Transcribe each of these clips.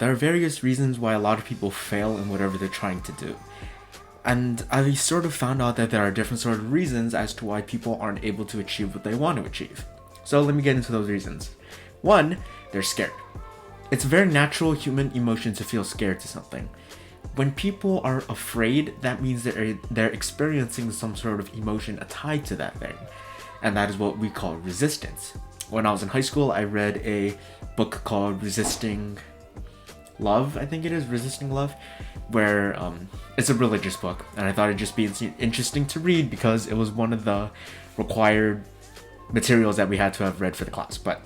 There are various reasons why a lot of people fail in whatever they're trying to do. And I sort of found out that there are different sort of reasons as to why people aren't able to achieve what they want to achieve. So let me get into those reasons. One, they're scared. It's a very natural human emotion to feel scared to something. When people are afraid, that means they're experiencing some sort of emotion tied to that thing. And that is what we call resistance. When I was in high school, I read a book called Resisting Love, I think it is, Resisting Love, where it's a religious book, and I thought it'd just be interesting to read because it was one of the required materials that we had to have read for the class. But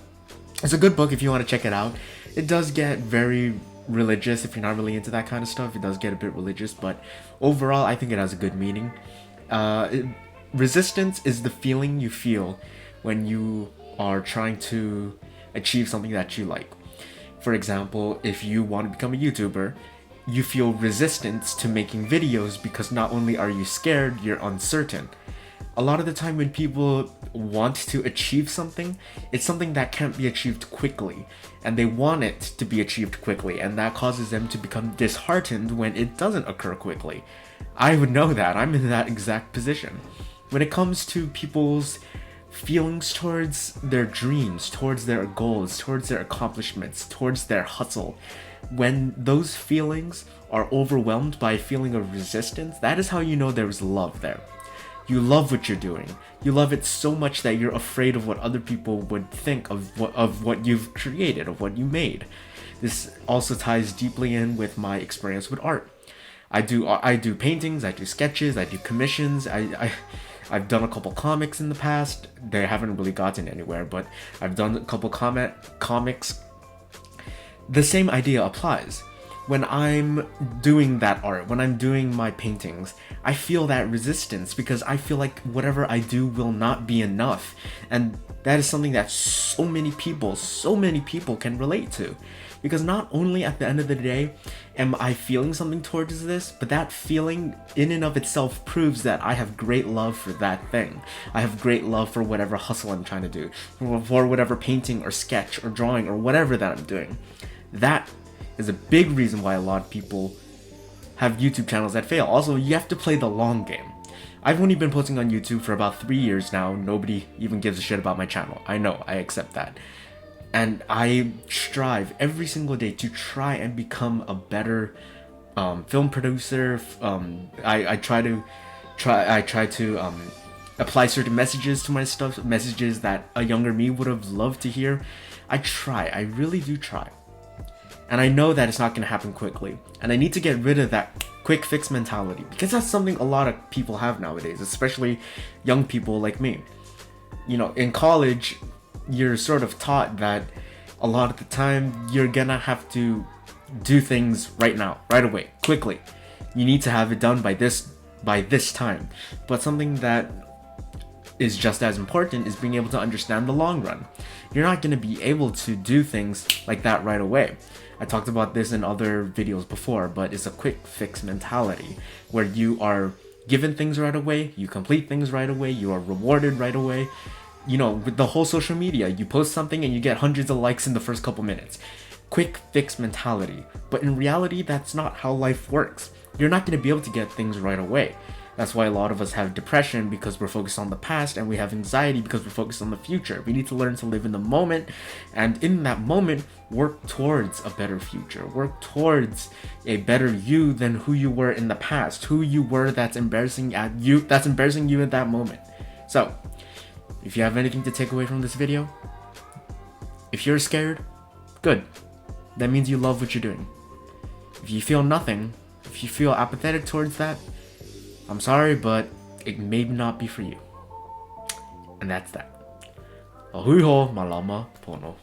it's a good book if you want to check it out. It does get very religious if you're not really into that kind of stuff. It does get a bit religious, but overall I think it has a good meaning. Resistance is the feeling you feel when you are trying to achieve something that you like. For example, if you want to become a YouTuber, you feel resistance to making videos because not only are you scared, you're uncertain. A lot of the time when people want to achieve something, it's something that can't be achieved quickly, and they want it to be achieved quickly, and that causes them to become disheartened when it doesn't occur quickly. I would know that. I'm in that exact position. When it comes to people's feelings towards their dreams, towards their goals, towards their accomplishments, towards their hustle, when those feelings are overwhelmed by a feeling of resistance, that is how you know there is love there. You love what you're doing. You love it so much that you're afraid of what other people would think of what you've created, of what you made. This also ties deeply in with my experience with art. I do paintings, I do sketches, I do commissions. I've done a couple comics in the past. They haven't really gotten anywhere, but I've done a couple comics. The same idea applies. When I'm doing that art, when I'm doing my paintings, I feel that resistance because I feel like whatever I do will not be enough. And that is something that so many people can relate to. Because not only at the end of the day am I feeling something towards this, but that feeling in and of itself proves that I have great love for that thing. I have great love for whatever hustle I'm trying to do, for whatever painting or sketch or drawing or whatever that I'm doing. That is a big reason why a lot of people have YouTube channels that fail. Also, you have to play the long game. I've only been posting on YouTube for about 3 years now. Nobody even gives a shit about my channel. I know, I accept that. And I strive every single day to try and become a better film producer. I try to apply certain messages to my stuff, messages that a younger me would have loved to hear. I really do try. And I know that it's not going to happen quickly. And I need to get rid of that quick fix mentality, because that's something a lot of people have nowadays, especially young people like me. You know, in college, you're sort of taught that a lot of the time you're gonna have to do things right now, right away, quickly. You need to have it done by this time. But something that is just as important is being able to understand the long run. You're not gonna be able to do things like that right away. I talked about this in other videos before, but it's a quick fix mentality where you are given things right away, you complete things right away, you are rewarded right away. You know, with the whole social media, you post something and you get hundreds of likes in the first couple minutes. Quick fix mentality. But in reality, that's not how life works. You're not going to be able to get things right away. That's why a lot of us have depression, because we're focused on the past, and we have anxiety because we're focused on the future. We need to learn to live in the moment, and in that moment, work towards a better future. Work towards a better you than who you were in the past. Who you were that's embarrassing you in that moment. So, if you have anything to take away from this video, if you're scared, good. That means you love what you're doing. If you feel nothing, if you feel apathetic towards that, I'm sorry, but it may not be for you. And that's that. Ahui ho, malama pono.